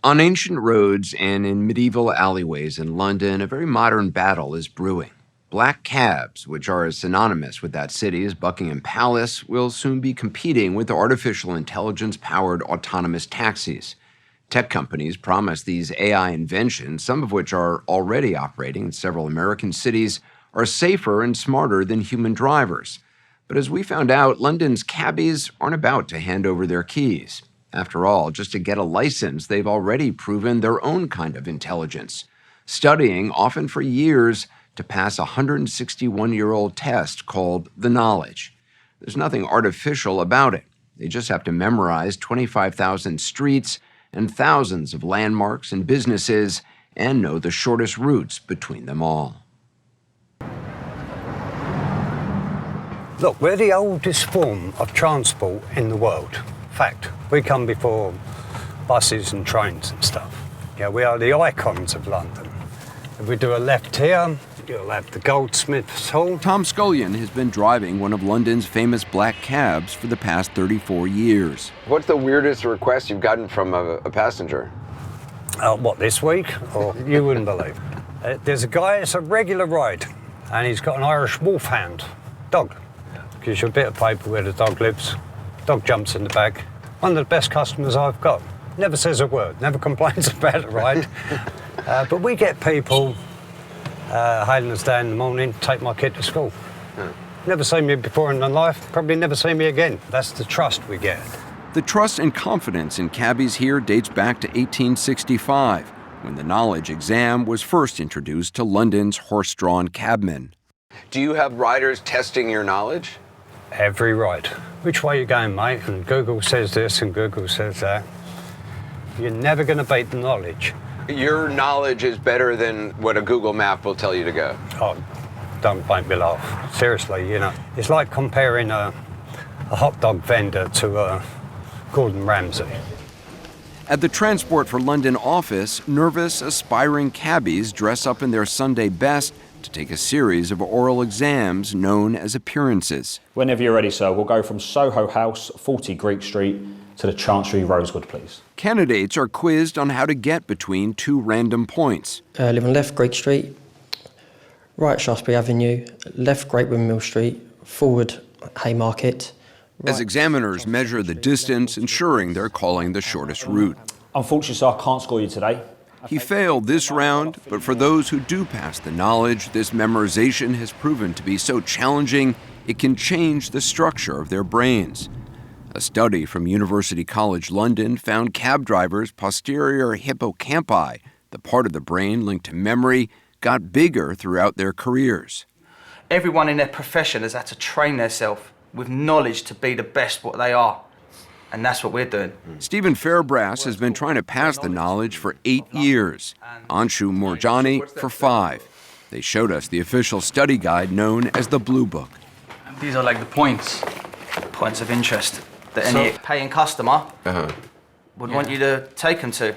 On ancient roads and in medieval alleyways in London, a very modern battle is brewing. Black cabs, which are as synonymous with that city as Buckingham Palace, will soon be competing with artificial intelligence-powered autonomous taxis. Tech companies promise these AI inventions, some of which are already operating in several American cities, are safer and smarter than human drivers. But as we found out, London's cabbies aren't about to hand over their keys. After all, just to get a license, they've already proven their own kind of intelligence, studying, often for years, to pass a 161-year-old test called the knowledge. There's nothing artificial about it. They just have to memorize 25,000 streets and thousands of landmarks and businesses and know the shortest routes between them all. Look, we're the oldest form of transport in the world. Fact, we come before buses and trains and stuff. Yeah, we are the icons of London. If we do a left here, you'll have the Goldsmiths Hall. Tom Scullion has been driving one of London's famous black cabs for the past 34 years. What's the weirdest request you've gotten from a passenger? What, this week? Or you wouldn't believe. There's a guy, it's a regular ride, and he's got an Irish wolfhound dog. Gives you a bit of paper where the dog lives. Dog jumps in the bag. One of the best customers I've got. Never says a word, never complains about the ride. But we get people hailing us down in the morning, take my kid to school. Never seen me before in their life, probably never see me again. That's the trust we get. The trust and confidence in cabbies here dates back to 1865, when the knowledge exam was first introduced to London's horse-drawn cabmen. Do you have riders testing your knowledge? Every ride. Which way you going, mate? And Google says this and Google says that. You're never going to beat the knowledge. Your knowledge is better than what a Google map will tell you to go. Oh, don't make me laugh. Seriously, you know. It's like comparing a hot dog vendor to Gordon Ramsay. At the Transport for London office, nervous, aspiring cabbies dress up in their Sunday best to take a series of oral exams known as appearances. Whenever you're ready, sir, we'll go from Soho House, 40 Greek Street, to the Chancery Rosewood, please. Candidates are quizzed on how to get between two random points. Live on left Greek Street, right Shaftesbury Avenue, left Great Windmill Street, forward Haymarket. Right. As examiners measure the distance, ensuring they're calling the shortest route. Unfortunately, sir, I can't score you today. He failed this round, but for those who do pass the knowledge, this memorization has proven to be so challenging, it can change the structure of their brains. A study from University College London found cab drivers' posterior hippocampi, the part of the brain linked to memory, got bigger throughout their careers. Everyone in their profession has had to train themselves with knowledge to be the best what they are. And that's what we're doing. Stephen Fairbrass has been trying to pass the knowledge for 8 years. Anshu Moorjani for 5. They showed us the official study guide known as the Blue Book. These are like the points of interest that any paying customer would want you to take them to.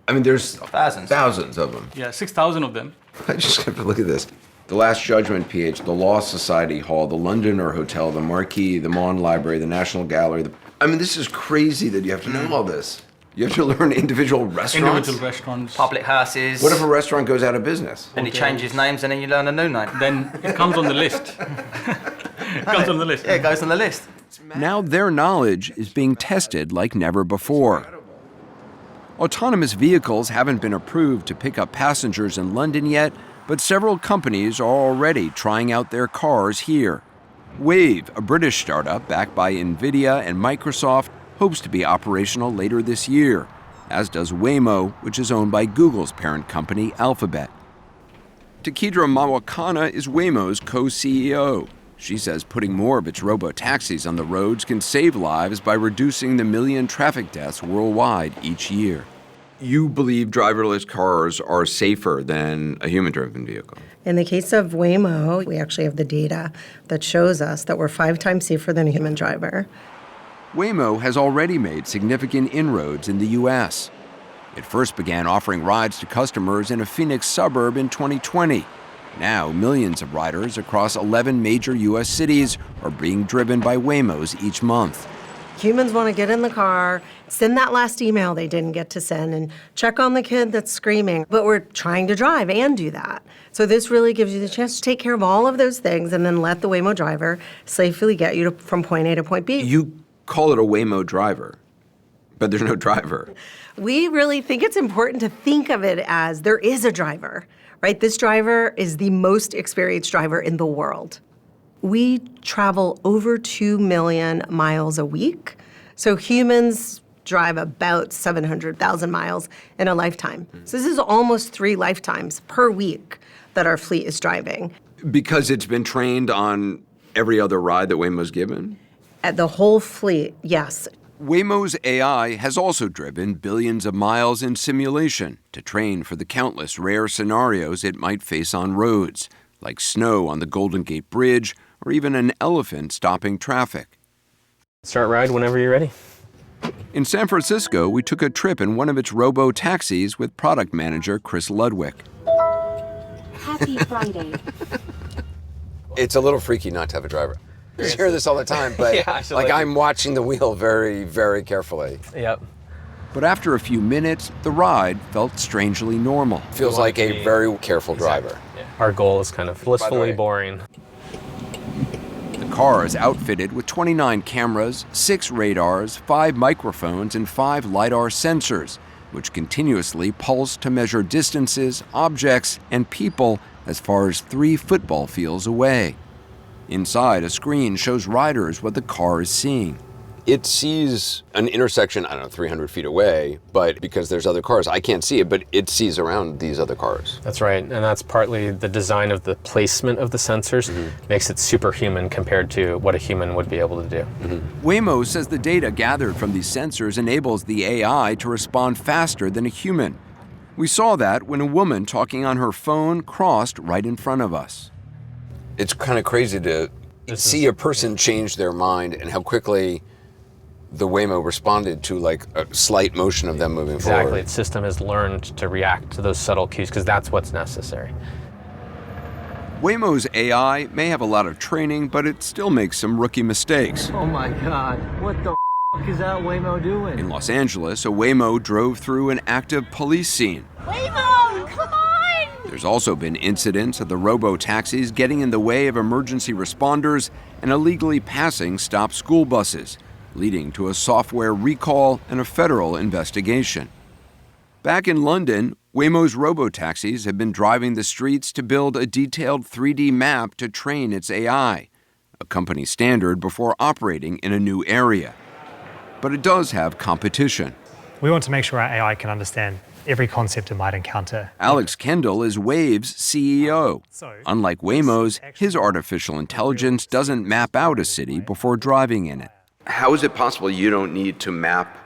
I mean, there's thousands of them. Yeah, 6,000 of them. I just have to look at this. The Last Judgment PH, the Law Society Hall, the Londoner Hotel, the Marquis, the Mon Library, the National Gallery. I mean, this is crazy that you have to know all this. You have to learn individual restaurants. Individual restaurants. Public houses. What if a restaurant goes out of business? And he changes names and then you learn a new name. Then it comes on the list. It comes on the list. Yeah, it goes on the list. Now their knowledge is being tested like never before. Autonomous vehicles haven't been approved to pick up passengers in London yet, but several companies are already trying out their cars here. Wave, a British startup backed by NVIDIA and Microsoft, hopes to be operational later this year, as does Waymo, which is owned by Google's parent company, Alphabet. Takidra Mawakana is Waymo's co-CEO. She says putting more of its robotaxis on the roads can save lives by reducing the 1 million traffic deaths worldwide each year. You believe driverless cars are safer than a human-driven vehicle? In the case of Waymo, we actually have the data that shows us that we're 5 times safer than a human driver. Waymo has already made significant inroads in the U.S. It first began offering rides to customers in a Phoenix suburb in 2020. Now, millions of riders across 11 major U.S. cities are being driven by Waymos each month. Humans want to get in the car, send that last email they didn't get to send, and check on the kid that's screaming. But we're trying to drive and do that. So this really gives you the chance to take care of all of those things and then let the Waymo driver safely get you from point A to point B. You call it a Waymo driver, but there's no driver. We really think it's important to think of it as there is a driver, right? This driver is the most experienced driver in the world. We travel over 2 million miles a week. So humans drive about 700,000 miles in a lifetime. So this is almost 3 lifetimes per week that our fleet is driving. Because it's been trained on every other ride that Waymo's given? At the whole fleet, yes. Waymo's AI has also driven billions of miles in simulation to train for the countless rare scenarios it might face on roads, like snow on the Golden Gate Bridge or even an elephant stopping traffic. Start ride whenever you're ready. In San Francisco, we took a trip in one of its Robotaxis with product manager Chris Ludwig. Happy Friday. It's a little freaky not to have a driver. You hear this all the time, but Yeah, I'm watching the wheel very, very carefully. Yep. But after a few minutes, the ride felt strangely normal. Feels like a very careful driver. Yeah. Our goal is kind of blissfully boring. The car is outfitted with 29 cameras, 6 radars, 5 microphones, and 5 LiDAR sensors, which continuously pulse to measure distances, objects, and people as far as 3 football fields away. Inside, a screen shows riders what the car is seeing. It sees an intersection, 300 feet away, but because there's other cars, I can't see it, but it sees around these other cars. That's right, and that's partly the design of the placement of the sensors makes it superhuman compared to what a human would be able to do. Waymo says the data gathered from these sensors enables the AI to respond faster than a human. We saw that when a woman talking on her phone crossed right in front of us. It's kind of crazy to see a person change their mind and how quickly the Waymo responded to like a slight motion of them moving forward. Exactly, the system has learned to react to those subtle cues because that's what's necessary. Waymo's AI may have a lot of training, but it still makes some rookie mistakes. Oh my God, what the f is that Waymo doing? In Los Angeles, a Waymo drove through an active police scene. Waymo, come on! There's also been incidents of the Robotaxis getting in the way of emergency responders and illegally passing stopped school buses, leading to a software recall and a federal investigation. Back in London, Waymo's Robotaxis have been driving the streets to build a detailed 3D map to train its AI, a company standard before operating in a new area. But it does have competition. We want to make sure our AI can understand every concept it might encounter. Alex Kendall is Wave's CEO. Unlike Waymo's, his artificial intelligence doesn't map out a city before driving in it. How is it possible you don't need to map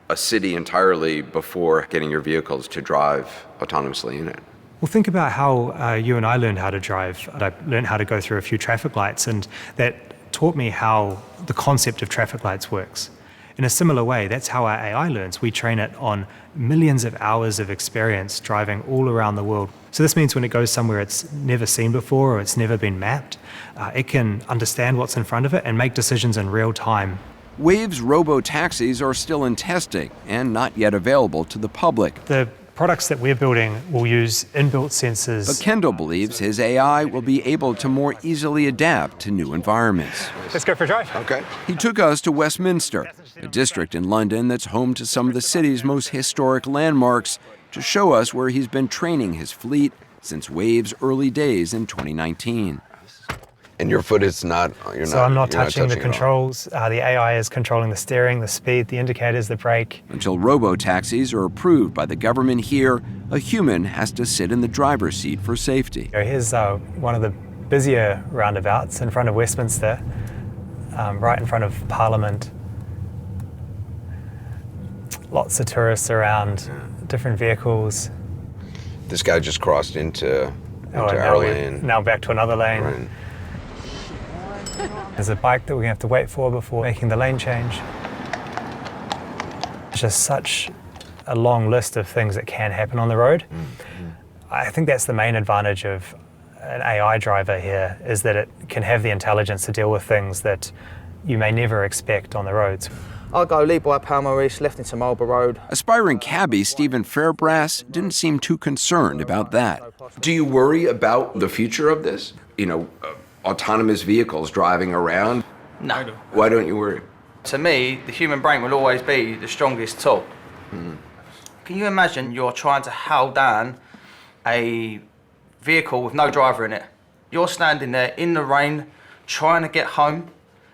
a city entirely before getting your vehicles to drive autonomously in it? Well, think about how you and I learned how to drive. I learned how to go through a few traffic lights, and that taught me how the concept of traffic lights works. In a similar way, that's how our AI learns. We train it on millions of hours of experience driving all around the world. So this means when it goes somewhere it's never seen before or it's never been mapped, it can understand what's in front of it and make decisions in real time. Wave's Robotaxis are still in testing and not yet available to the public. The products that we're building will use inbuilt sensors. But Kendall believes his AI will be able to more easily adapt to new environments. Let's go for a drive. Okay. He took us to Westminster, a district in London that's home to some of the city's most historic landmarks, to show us where he's been training his fleet since Wave's early days in 2019. And your foot is not, I'm not touching the controls. The AI is controlling the steering, the speed, the indicators, the brake. Until Robotaxis are approved by the government here, a human has to sit in the driver's seat for safety. Here's one of the busier roundabouts in front of Westminster, right in front of Parliament. Lots of tourists around, different vehicles. This guy just crossed into our lane. Now back to another lane. Right. There's a bike that we're going to have to wait for before making the lane change. It's just such a long list of things that can happen on the road. I think that's the main advantage of an AI driver here, is that it can have the intelligence to deal with things that you may never expect on the roads. I'll go lead by Palmer East, left into Marlborough Road. Aspiring cabbie Stephen Fairbrass didn't seem too concerned about that. Do you worry about the future of this? Autonomous vehicles driving around? No. Why don't you worry? To me, the human brain will always be the strongest tool. Can you imagine you're trying to haul down a vehicle with no driver in it? You're standing there in the rain, trying to get home,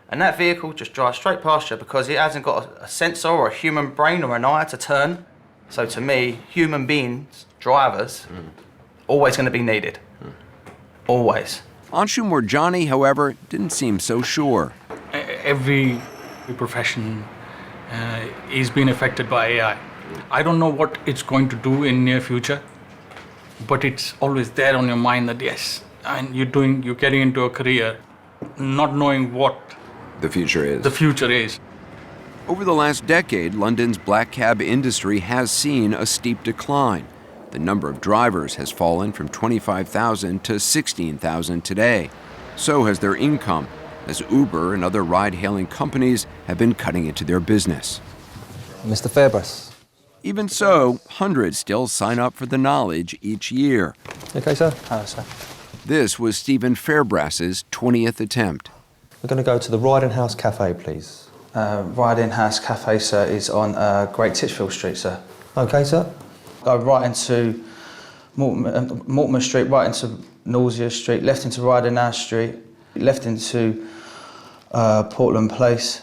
and that vehicle just drives straight past you because it hasn't got a sensor or a human brain or an eye to turn. So to me, human beings, drivers, always going to be needed. Always. Anshu Moorjani, however, didn't seem so sure. Every profession is being affected by AI. I don't know what it's going to do in near future, but it's always there on your mind that yes, and you're getting into a career not knowing what The future is. the future is. Over the last decade, London's black cab industry has seen a steep decline. The number of drivers has fallen from 25,000 to 16,000 today. So has their income, as Uber and other ride-hailing companies have been cutting into their business. Mr. Fairbrass. Even so, hundreds still sign up for the knowledge each year. Okay, sir? Hello, sir. This was Stephen Fairbrass's 20th attempt. We're going to go to the Riding House Cafe, please. Riding House Cafe, sir, is on Great Titchfield Street, sir. Okay, sir? Go right into Mortimer Street, right into Nausea Street, left into Riding House Street, left into Portland Place.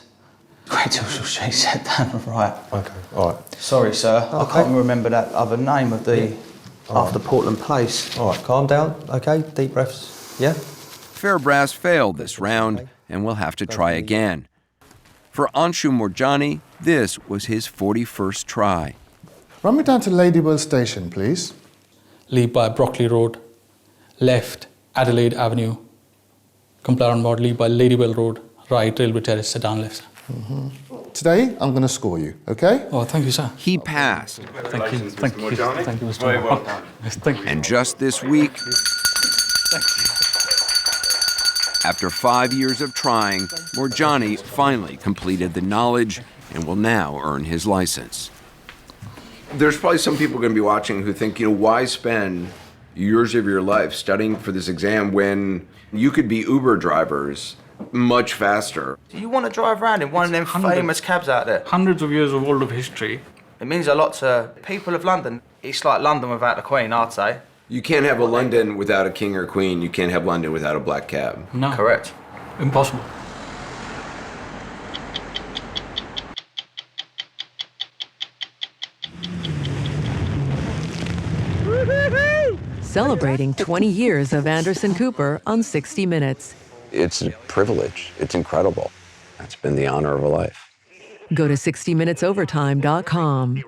Great Titchfield Street, set down the right. Okay, all right. Sorry, sir. Okay. I can't remember that other name of the after Portland Place. All right, calm down. Okay, deep breaths. Yeah? Fairbrass failed this round and will have to try again. For Anshu Moorjani, this was his 41st try. Run me down to Ladywell Station, please. Leave by Brockley Road, left Adelaide Avenue, Complar Road, leave by Ladywell Road, right Railway Terrace, sit down left. Today, I'm going to score you, okay? Oh, thank you, sir. He passed. Thank you, thank you, thank you, Mr. Moore. Yes, thank you. And just this week, after 5 years of trying, Moorjani finally completed the knowledge and will now earn his license. There's probably some people going to be watching who think, why spend years of your life studying for this exam when you could be Uber drivers much faster? Do you want to drive around in one of them famous cabs out there? Hundreds of years of old of history. It means a lot to people of London. It's like London without the Queen, I'd say. You can't have a London without a king or queen. You can't have London without a black cab. No. Correct. Impossible. Celebrating 20 years of Anderson Cooper on 60 Minutes. It's a privilege. It's incredible. That's been the honor of a life. Go to 60minutesovertime.com.